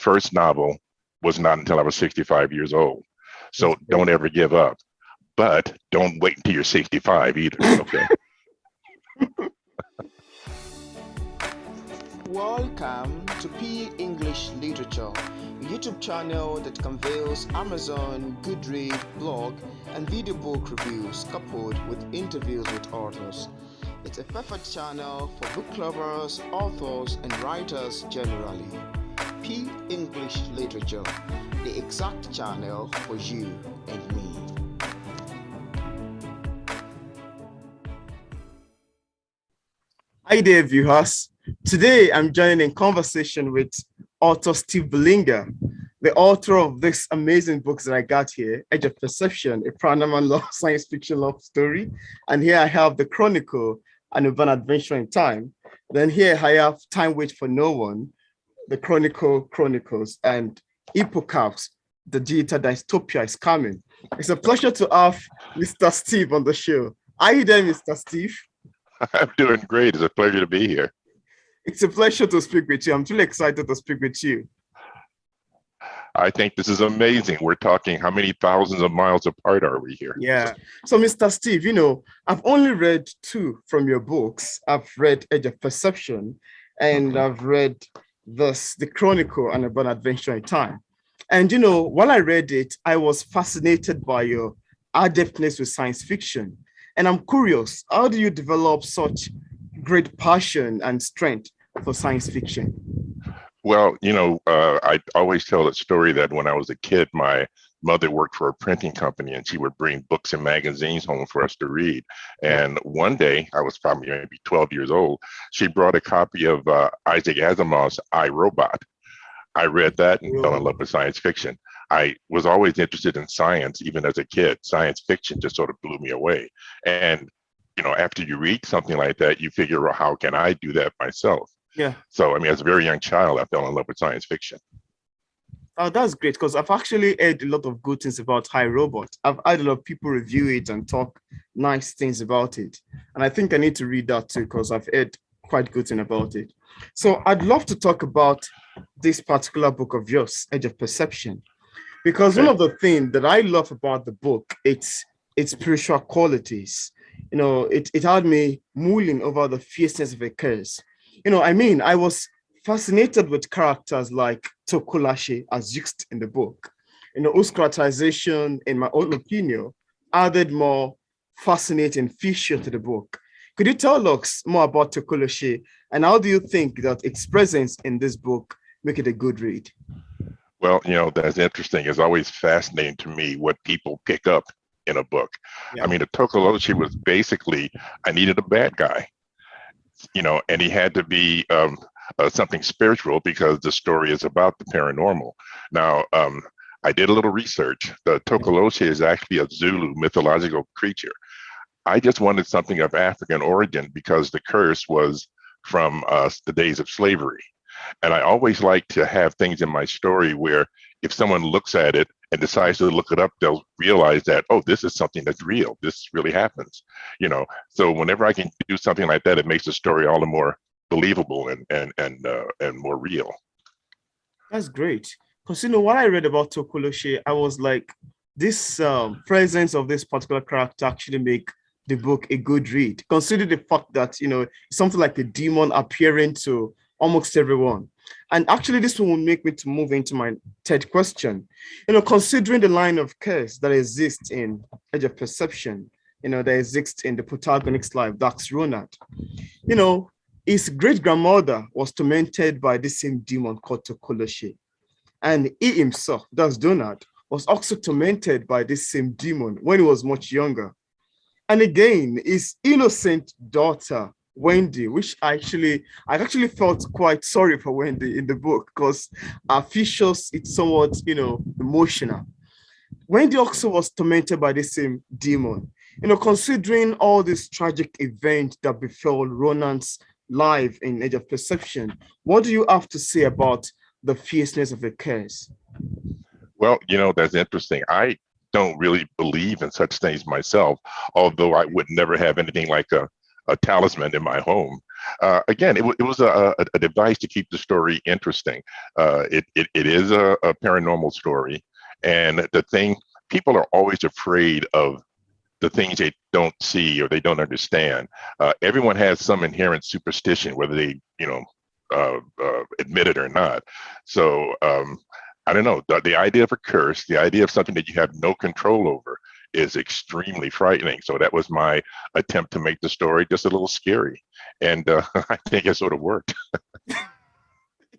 first novel was not until I was 65 years old. That's So great. don't ever give up, but don't wait until you're 65 either. Okay. Welcome to P English Literature, a YouTube channel that conveys Amazon, Goodreads, blog, and video book reviews coupled with interviews with authors. It's a perfect channel for book lovers, authors, and writers generally. P English Literature, the exact channel for you and me. Hi there, viewers. Today I'm joining in conversation with author Steve Bellinger, the author of this amazing books that I got here, Edge of Perception, a paranormal love science fiction love story. And here I have the Chronicle, an urban adventure in time. Then here I have Time Waits for No One, the Chronicle Chronicles, and Hippocampus, the digital dystopia is coming. It's a pleasure to have Mr. Steve on the show. Are you there, Mr. Steve? I'm doing great. It's a pleasure to be here. It's a pleasure to speak with you. I'm really excited to speak with you. I think this is amazing. We're talking how many thousands of miles apart are we here? Yeah. So, Mr. Steve, I've only read two from your books. I've read Edge of Perception and I've read The Chronicle and Urban Adventure in Time. And, while I read it, I was fascinated by your adeptness with science fiction. And I'm curious, how do you develop such great passion and strength for science fiction? Well, I always tell the story that when I was a kid, my mother worked for a printing company and she would bring books and magazines home for us to read. And one day, I was probably maybe 12 years old, she brought a copy of Isaac Asimov's I, Robot. I read that and fell in love with science fiction. I was always interested in science, even as a kid. Science fiction just sort of blew me away. And, after you read something like that, you figure out, how can I do that myself? Yeah. So, as a very young child, I fell in love with science fiction. Oh, that's great, because I've actually heard a lot of good things about High Robot. I've had a lot of people review it and talk nice things about it. And I think I need to read that too, because I've heard quite good thing about it. So I'd love to talk about this particular book of yours, Edge of Perception, because one of the things that I love about the book, it's spiritual qualities. It had me mulling over the fierceness of a curse. I was fascinated with characters like Tokulashi as used in the book. Whose characterization, in my own opinion, added more fascinating feature to the book. Could you tell us more about Tokulashi and how do you think that its presence in this book make it a good read? Well, that's interesting. It's always fascinating to me what people pick up in a book. Yeah. The Tokulashi was basically, I needed a bad guy, and he had to be something spiritual because the story is about the paranormal. Now, I did a little research. The Tokoloshi is actually a Zulu mythological creature. I just wanted something of African origin because the curse was from the days of slavery. And I always like to have things in my story where if someone looks at it and decides to look it up, they'll realize that, oh, this is something that's real. This really happens. So whenever I can do something like that, it makes the story all the more believable and more real. That's great. Because what I read about Tokoloshi, I was like, this presence of this particular character actually make the book a good read. Consider the fact that something like a demon appearing to almost everyone. And actually, this one will make me to move into my third question. Considering the line of curse that exists in Edge of Perception, that exists in the protagonist's life, that's Ronald. His great-grandmother was tormented by the same demon called Tokoloshi. And he himself, that's Donald, was also tormented by this same demon when he was much younger. And again, his innocent daughter, Wendy, which I actually felt quite sorry for Wendy in the book because her features, it's somewhat, emotional. Wendy also was tormented by the same demon. Considering all these tragic events that befell Ronan's life in Age of Perception, what do you have to say about the fierceness of the curse? Well, that's interesting. I don't really believe in such things myself, although I would never have anything like a a talisman in my home. Again, it was a device to keep the story interesting. It is a paranormal story, and the thing, people are always afraid of the things they don't see or they don't understand. Everyone has some inherent superstition, whether they, admit it or not. So I don't know. The idea of a curse, the idea of something that you have no control over, is extremely frightening. So that was my attempt to make the story just a little scary, and I think it sort of worked.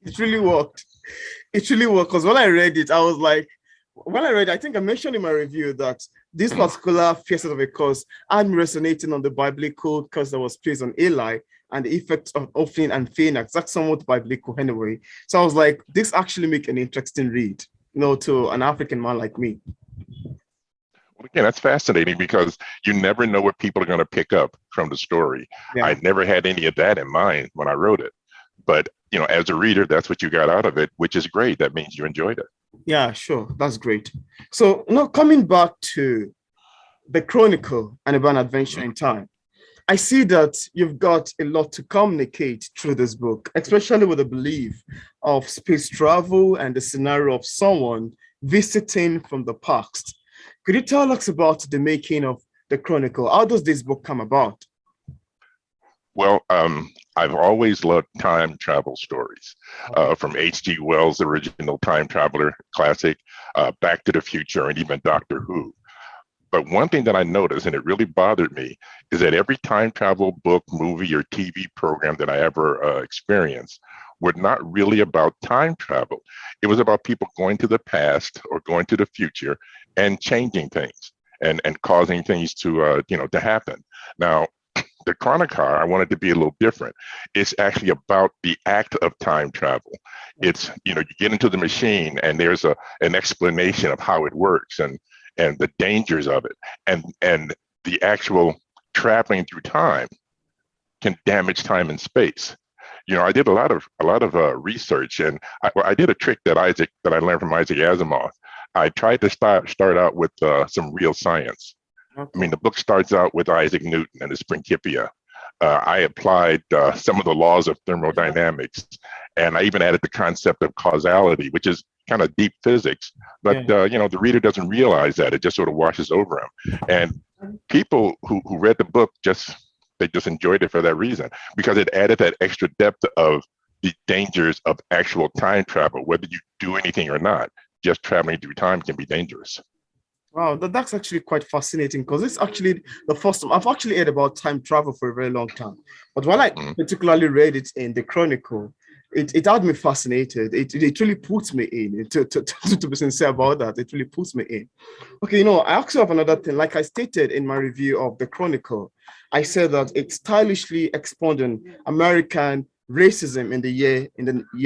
It really worked. It really worked because when I read it, I was like, I think I mentioned in my review that this particular facet of a curse had me resonating on the biblical curse that was placed on Eli and the effects of Ophnin and Phainax. That's somewhat biblical anyway. So I was like, this actually make an interesting read, to an African man like me. Well, again, that's fascinating because you never know what people are going to pick up from the story. Yeah. I never had any of that in mind when I wrote it. But, as a reader, that's what you got out of it, which is great. That means you enjoyed it. Yeah, sure. That's great. So now coming back to the Chronicle and about an adventure in time, I see that you've got a lot to communicate through this book, especially with the belief of space travel and the scenario of someone visiting from the past. Could you tell us about the making of the Chronicle? How does this book come about? Well, I've always loved time travel stories, from H.G. Wells' original time traveler classic, Back to the Future, and even Doctor Who. But one thing that I noticed, and it really bothered me, is that every time travel book, movie, or TV program that I ever experienced were not really about time travel. It was about people going to the past or going to the future and changing things and causing things to to happen. Now, the Chronicle, I wanted to be a little different. It's actually about the act of time travel. It's, you get into the machine and there's an explanation of how it works and the dangers of it. And the actual traveling through time can damage time and space. I did a lot of research, and I did a trick that I learned from Isaac Asimov. I tried to start out with some real science. Okay. I mean, the book starts out with Isaac Newton and his Principia. I applied some of the laws of thermodynamics, and I even added the concept of causality, which is kind of deep physics. But the reader doesn't realize that. It just sort of washes over him. And people who read the book they just enjoyed it for that reason, because it added that extra depth of the dangers of actual time travel. Whether you do anything or not, just traveling through time can be dangerous. Wow, that's actually quite fascinating because it's actually the first time I've actually heard about time travel for a very long time. But when I particularly read it in the Chronicle, it had me fascinated. It really puts me in. To be sincere about that, it really puts me in. Okay, I also have another thing. Like I stated in my review of the Chronicle, I said that it's stylishly expounding American racism in the year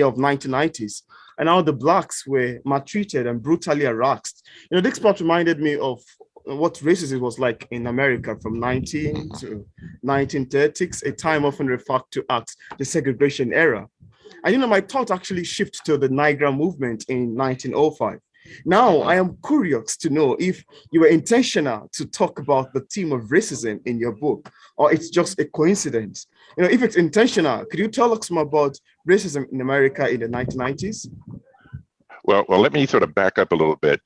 of 1990s, and how the blacks were maltreated and brutally harassed. This part reminded me of what racism was like in America from 19 to 1930s, a time often referred to as the segregation era. And my thought actually shifted to the Niagara movement in 1905. Now, I am curious to know if you were intentional to talk about the theme of racism in your book, or it's just a coincidence. If it's intentional, could you tell us more about racism in America in the 1990s? Well, let me sort of back up a little bit.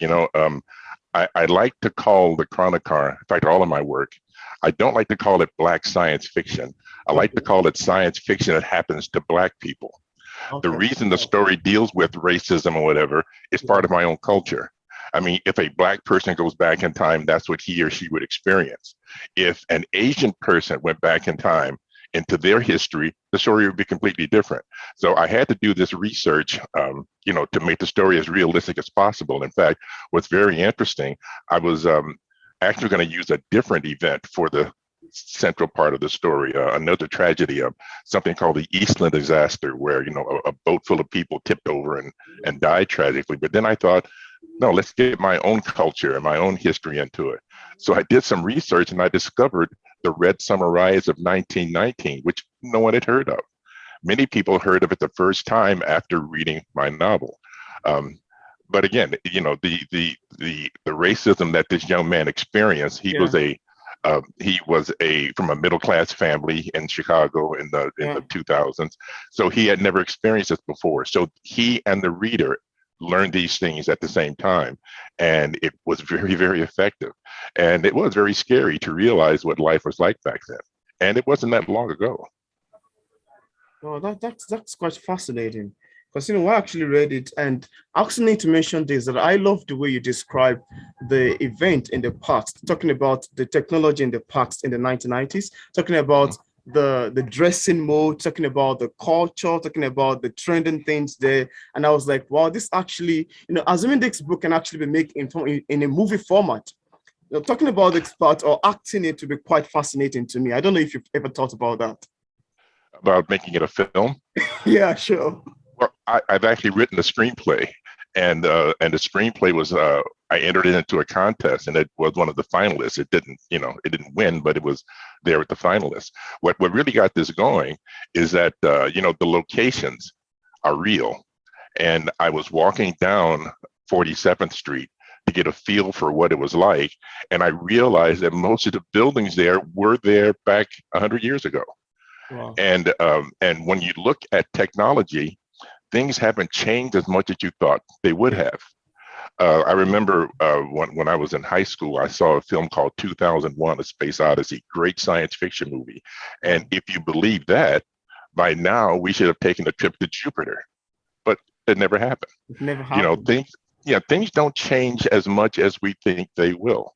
I like to call the Chronicle, in fact, all of my work, I don't like to call it Black science fiction. I like to call it science fiction that happens to Black people. The reason the story deals with racism or whatever is part of my own culture. I mean, if a Black person goes back in time, that's what he or she would experience. If an Asian person went back in time into their history, the story would be completely different. So I had to do this research, to make the story as realistic as possible. In fact, what's very interesting, I was actually going to use a different event for the central part of the story, another tragedy of something called the Eastland disaster, where a boat full of people tipped over and died tragically. But then I thought, no, let's get my own culture and my own history into it. So I did some research and I discovered the Red Summer Riots of 1919, which no one had heard of. Many people heard of it the first time after reading my novel. But again, the racism that this young man experienced, he was a He was from a middle class family in Chicago in Yeah. the 2000s, so he had never experienced this before. So he and the reader learned these things at the same time, and it was very, very effective. And it was very scary to realize what life was like back then, and it wasn't that long ago. Oh, that's quite fascinating. Because I actually read it, and I also need to mention this that I love the way you describe the event in the past, talking about the technology in the past in the 1990s, talking about the dressing mode, talking about the culture, talking about the trending things there. And I was like, wow, this actually, assuming this book can actually be made in a movie format. Talking about the part or acting it to be quite fascinating to me. I don't know if you've ever thought about that. About making it a film. Yeah, sure. Well, I've actually written a screenplay, and the screenplay was I entered it into a contest, and it was one of the finalists. It didn't win, but it was there with the finalists. What really got this going is that the locations are real, and I was walking down 47th Street to get a feel for what it was like, and I realized that most of the buildings there were there back 100 years ago. Wow. And when you look at technology, things haven't changed as much as you thought they would have. I remember when I was in high school, I saw a film called 2001: A Space Odyssey, great science fiction movie. And if you believe that, by now we should have taken a trip to Jupiter, but it never happened. It never You know, happened. things don't change as much as we think they will,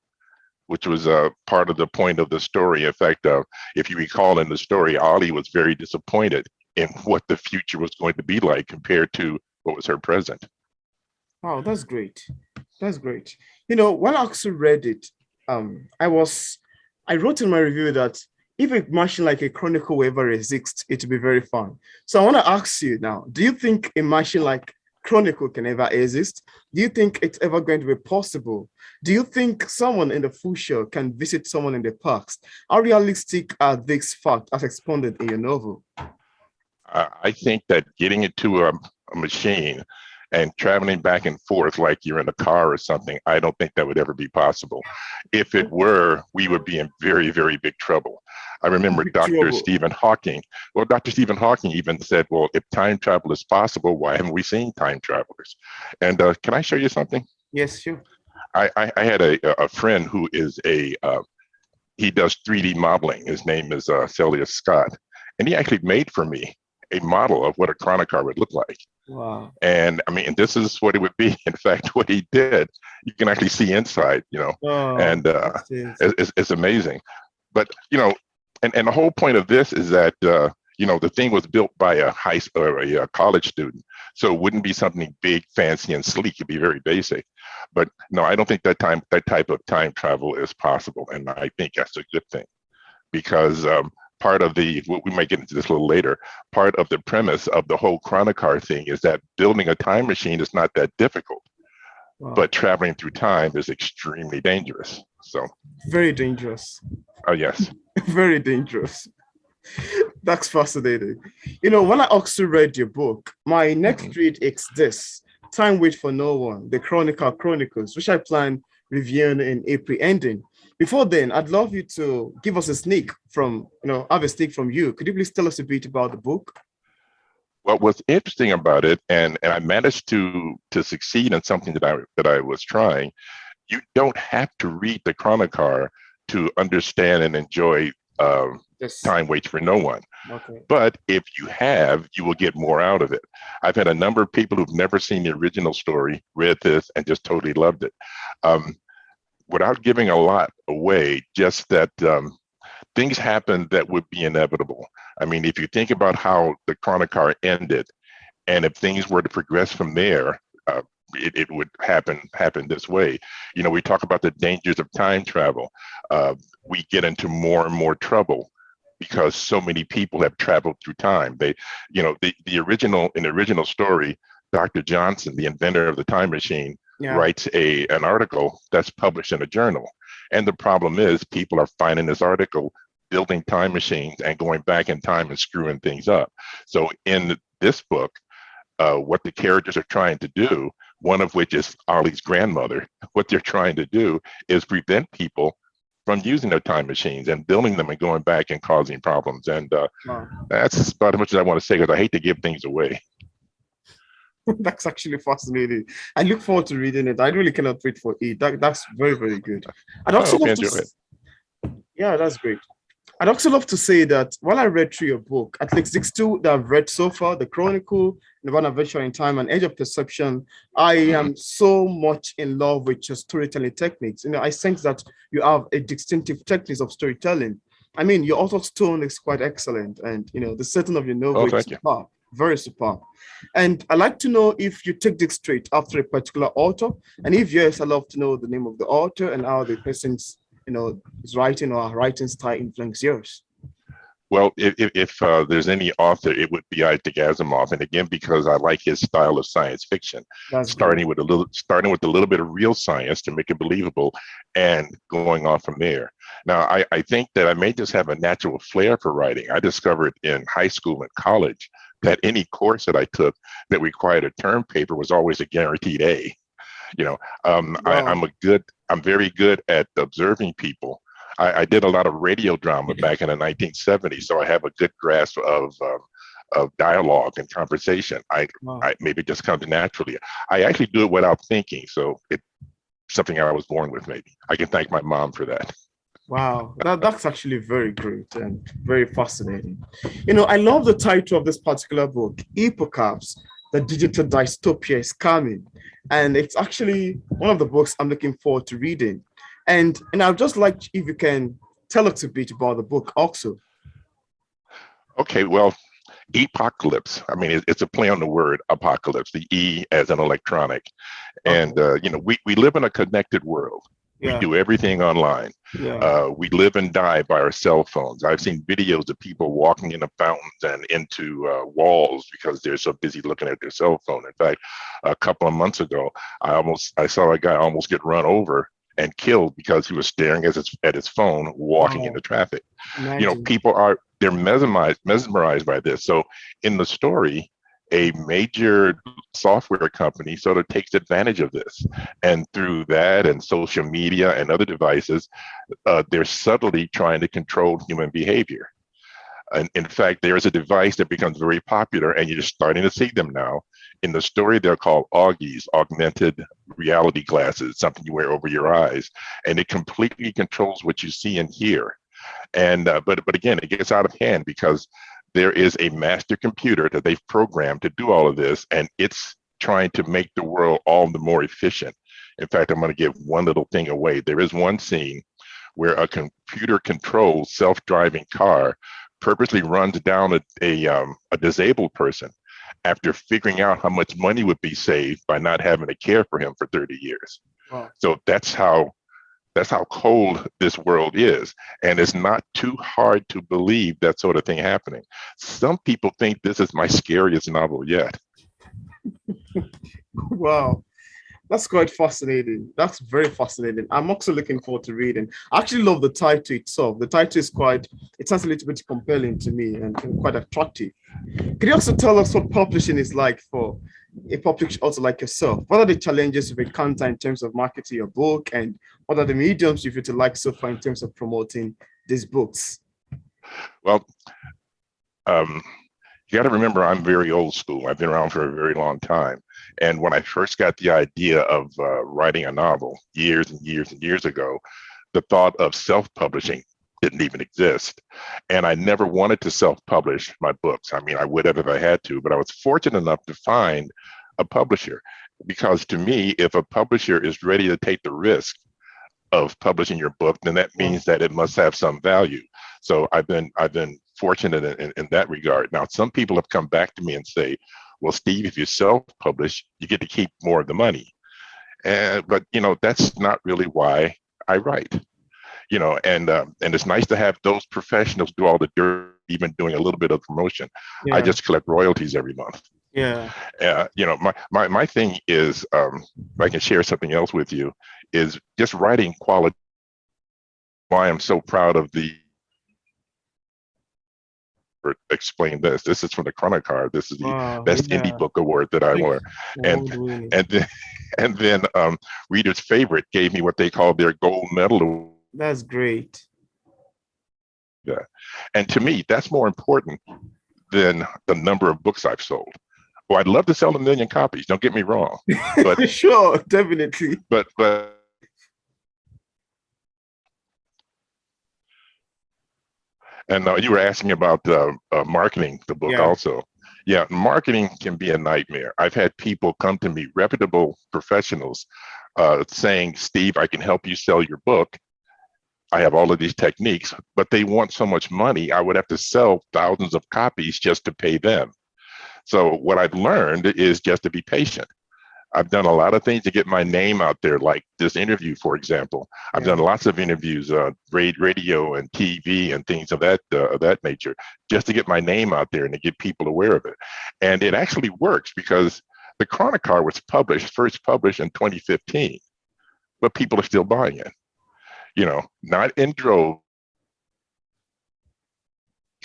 which was part of the point of the story. In fact, if you recall in the story, Ollie was very disappointed in what the future was going to be like compared to what was her present. Wow, that's great. That's great. When I also read it, I wrote in my review that if a machine like a Chronicle will ever exist, it will be very fun. So I want to ask you now, do you think a machine like Chronicle can ever exist? Do you think it's ever going to be possible? Do you think someone in the future can visit someone in the past? How realistic are these facts as expounded in your novel? I think that getting into a machine and traveling back and forth like you're in a car or something, I don't think that would ever be possible. If it were, we would be in very, very big trouble. I remember Big Dr. trouble. Stephen Hawking. Well, Dr. Stephen Hawking even said, well, if time travel is possible, why haven't we seen time travelers? And can I show you something? Yes, sure. I had a friend who is he does 3D modeling. His name is Celius Scott. And he actually made for me a model of what a chronocar would look like. Wow. And I mean, this is what it would be. In fact, what he did, you can actually see inside, Oh, and that's it. it's amazing. But, and the whole point of this is that, the thing was built by a college student. So it wouldn't be something big, fancy, and sleek. It'd be very basic. But no, I don't think that type of time travel is possible. And I think that's a good thing, because part of we might get into this a little later, part of the premise of the whole chronocar thing is that building a time machine is not that difficult, Wow. but traveling through time is extremely dangerous. So, Very dangerous. yes. Very dangerous. That's fascinating. When I also read your book, my next read is this: Time Waits for No One, The Chronicle Chronicles, which I plan reviewing in April ending. Before then, I'd love you to give us a sneak have a sneak from you. Could you please tell us a bit about the book? Well, what's interesting about it, and I managed to succeed in something that I was trying. You don't have to read the Chronicle to understand and enjoy Yes. Time Waits for No One. Okay. But if you have, you will get more out of it. I've had a number of people who've never seen the original story, read this, and just totally loved it. Without giving a lot away, just that things happen that would be inevitable. I mean, if you think about how the Chronicle ended, and if things were to progress from there, it would happen this way. We talk about the dangers of time travel. We get into more and more trouble because so many people have traveled through time. The original story, Dr. Johnson, the inventor of the time machine, writes an article that's published in a journal. And the problem is people are finding this article, building time machines and going back in time and screwing things up. So in this book, what the characters are trying to do, one of which is Ollie's grandmother, what they're trying to do is prevent people from using their time machines and building them and going back and causing problems. And Wow. that's about as much as I want to say because I hate to give things away. That's actually fascinating. I look forward to reading it. I really cannot wait for it. That's very, very good. I'd I also hope you love to, enjoy it. yeah, that's great. I'd also love to say that while I read through your book, at least 62 that I've read so far, The Chronicle, Nirvana Adventure in Time, and Edge of Perception, I am so much in love with your storytelling techniques. I sense that you have a distinctive techniques of storytelling. I mean, your author's tone is quite excellent, and the setting of your novel Oh, is thank you. superb, very superb. And I'd like to know if you take this straight after a particular author, and if yes, I'd love to know the name of the author and how the person's his writing or writing style influence yours. Well, if there's any author, it would be Isaac Asimov, and again, because I like his style of science fiction, That's starting with a little bit of real science to make it believable, and going on from there. Now, I think that I may just have a natural flair for writing. I discovered in high school and college that any course that I took that required a term paper was always a guaranteed A. Wow. I'm very good at observing people. I did a lot of radio drama back in the 1970s, so I have a good grasp of dialogue and conversation. Wow. I maybe it just comes naturally. I actually do it without thinking, so it's something I was born with. Maybe I can thank my mom for that. Wow, that's actually very great and very fascinating. I love the title of this particular book, Epocaps, the digital dystopia is coming. And it's actually one of the books I'm looking forward to reading. And I'd just like if you can tell us a bit about the book also. Okay, well, apocalypse. I mean, it's a play on the word apocalypse, the E as an electronic. And, Okay. we live in a connected world. We Yeah, do everything online. yeah. We live and die by our cell phones. I've seen videos of people walking into fountains and into walls because they're so busy looking at their cell phone. In fact, a couple of months ago, I saw a guy almost get run over and killed because he was staring at his phone walking into Wow. traffic. Imagine. They're mesmerized by this. So in the story, a major software company sort of takes advantage of this, and through that and social media and other devices, they're subtly trying to control human behavior. And in fact, there's a device that becomes very popular, and you're starting to see them now. In the story, they're called Augies, augmented reality glasses, something you wear over your eyes, and it completely controls what you see and hear. And but again, it gets out of hand because there is a master computer that they've programmed to do all of this, and it's trying to make the world all the more efficient. In fact, I'm going to give one little thing away. There is one scene where a computer controlled self-driving car purposely runs down a disabled person after figuring out how much money would be saved by not having to care for him for 30 years. Wow. So that's how cold this world is. And it's not too hard to believe that sort of thing happening. Some people think this is my scariest novel yet. Wow. That's quite fascinating. That's very fascinating. I'm also looking forward to reading. I actually love the title itself. The title is it sounds a little bit compelling to me and quite attractive. Can you also tell us what publishing is like for a publisher also like yourself? What are the challenges you've encountered in terms of marketing your book, and what are the mediums you've utilized so far in terms of promoting these books? Well, um, you got to remember, I'm very old school. I've been around for a very long time. And when I first got the idea of writing a novel years and years and years ago, the thought of self-publishing didn't even exist. And I never wanted to self-publish my books. I mean, I would have if I had to, but I was fortunate enough to find a publisher. Because to me, if a publisher is ready to take the risk of publishing your book, then that means that it must have some value. So I've been fortunate in that regard. Now, some people have come back to me and say, well, Steve, if you self-publish, you get to keep more of the money. But that's not really why I write. And it's nice to have those professionals do all the dirt, even doing a little bit of promotion. I Yeah, just collect royalties every month. yeah. My thing is, if I can share something else with you, is just writing quality. Why I'm so proud of the explain this. This is from the Chronicle. This is the Wow, best indie yeah. book award that I Big won. And award winning. and then readers' favorite gave me what they call their gold medal That's great. Yeah. And to me, that's more important than the number of books I've sold. Well, I'd love to sell 1 million copies. Don't get me wrong, but Sure, definitely. but and you were asking about marketing the book Yeah. also. Yeah, marketing can be a nightmare. I've had people come to me, reputable professionals, saying, "Steve, I can help you sell your book. I have all of these techniques," but they want so much money, I would have to sell thousands of copies just to pay them. So what I've learned is just to be patient. I've done a lot of things to get my name out there, like this interview, for example. I've Yeah. done lots of interviews, radio and TV and things of that nature, just to get my name out there and to get people aware of it. And it actually works because the Chronicle was first published in 2015, but people are still buying it. Not in droves.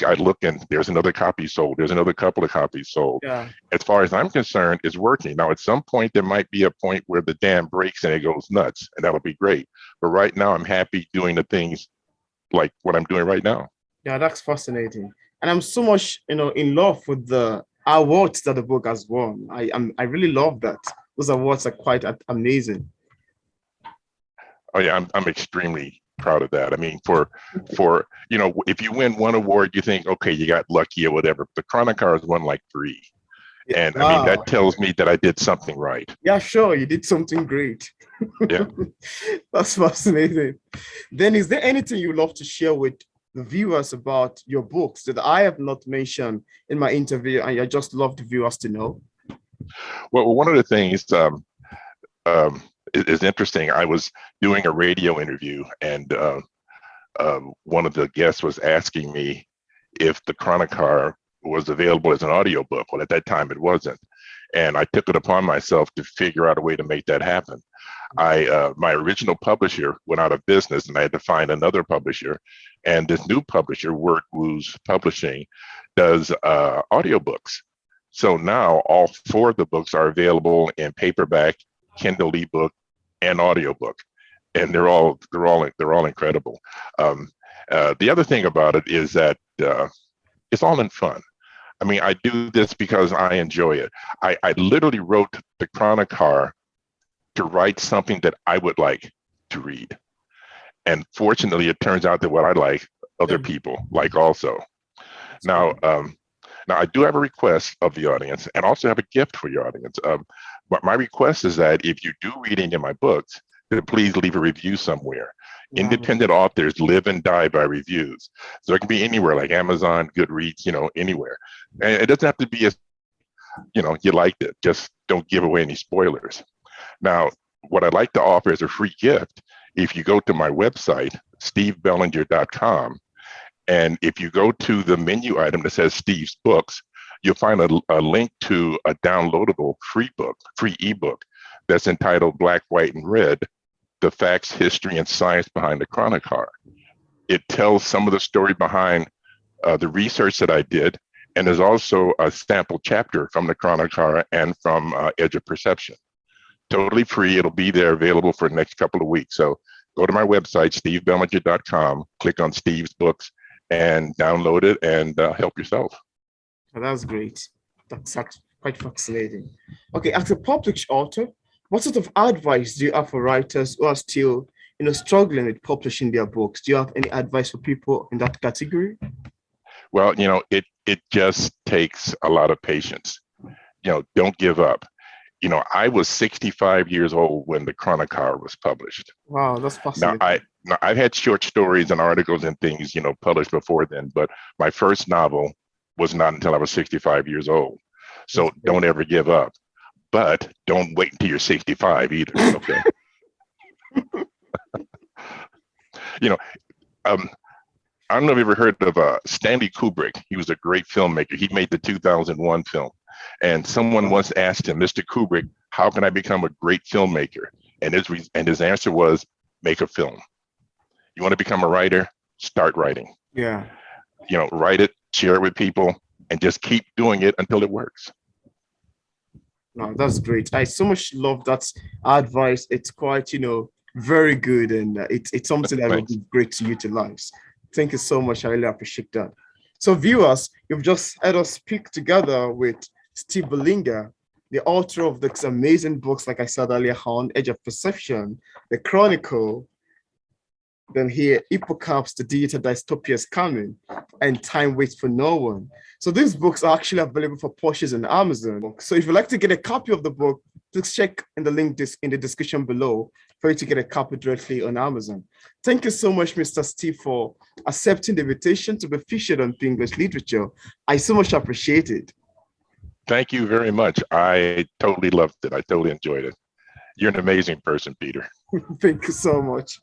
I look and there's another copy sold. There's another couple of copies sold. Yeah. As far as I'm concerned, it's working. Now, at some point, there might be a point where the dam breaks and it goes nuts, and that'll be great. But right now, I'm happy doing the things like what I'm doing right now. Yeah, that's fascinating. And I'm so much, in love with the awards that the book has won. I really love that. Those awards are quite amazing. Oh yeah, I'm extremely proud of that. I mean, for if you win one award, you think, okay, you got lucky or whatever. The Chronicle has won like 3, Yeah. and I mean Wow. that tells me that I did something right. Yeah, sure. You did something great. Yeah. That's fascinating. Then, is there anything you love to share with the viewers about your books that I have not mentioned in my interview, and I just love the viewers to know? Well, one of the things um, is interesting. I was doing a radio interview, and one of the guests was asking me if the Chronicle was available as an audiobook. Well, at that time, it wasn't. And I took it upon myself to figure out a way to make that happen. My original publisher went out of business, and I had to find another publisher. And this new publisher, Word Woo's Publishing, does audiobooks. So now all 4 of the books are available in paperback, Kindle ebook, and audiobook, and they're all incredible. The other thing about it is that it's all in fun. I mean, I do this because I enjoy it. I literally wrote the Chronicle to write something that I would like to read. And fortunately, it turns out that what I like, other people like also. Now, now I do have a request of the audience, and also have a gift for your audience. But my request is that if you do read any of my books, to please leave a review somewhere. Wow. Independent authors live and die by reviews. So it can be anywhere, like Amazon, Goodreads, anywhere. And it doesn't have to be you liked it. Just don't give away any spoilers. Now, what I'd like to offer as a free gift, if you go to my website, stevebellinger.com, and if you go to the menu item that says Steve's Books, you'll find a link to a downloadable free ebook that's entitled Black, White, and Red: The Facts, History, and Science Behind the Chronicle. It tells some of the story behind the research that I did, and there's also a sample chapter from the Chronicle and from Edge of Perception. Totally free. It'll be there available for the next couple of weeks. So go to my website, stevebellinger.com, click on Steve's Books, and download it and help yourself. Oh, that's great. That's quite fascinating. Okay, as a published author, what sort of advice do you have for writers who are still, struggling with publishing their books? Do you have any advice for people in that category? Well, it just takes a lot of patience. Don't give up. I was 65 years old when the Chronicle was published. Wow, that's fascinating. Now, I've had short stories and articles and things, published before then, but my first novel was not until I was 65 years old. So don't ever give up, but don't wait until you're 65 either. Okay. I don't know if you ever heard of Stanley Kubrick. He was a great filmmaker. He made the 2001 film. And someone once asked him, Mr. Kubrick, how can I become a great filmmaker? And his answer was, make a film. You want to become a writer? Start writing. Yeah. Write it, share it with people, and just keep doing it until it works. No, that's great. I so much love that advice. It's quite, very good, and it's something that will Thanks. be great to utilize. Thank you so much. I really appreciate that. So, viewers, you've just had us speak together with Steve Bellinger, the author of these amazing books, like I said earlier on, Edge of Perception, The Chronicle, then here, Hippocampus, The Digital Dystopia is Coming, and Time Waits for No One. So these books are actually available for purchase on Amazon. So if you'd like to get a copy of the book, please check in the link in the description below for you to get a copy directly on Amazon. Thank you so much, Mr. Steve, for accepting the invitation to be featured on English Literature. I so much appreciate it. Thank you very much. I totally loved it. I totally enjoyed it. You're an amazing person, Peter. Thank you so much.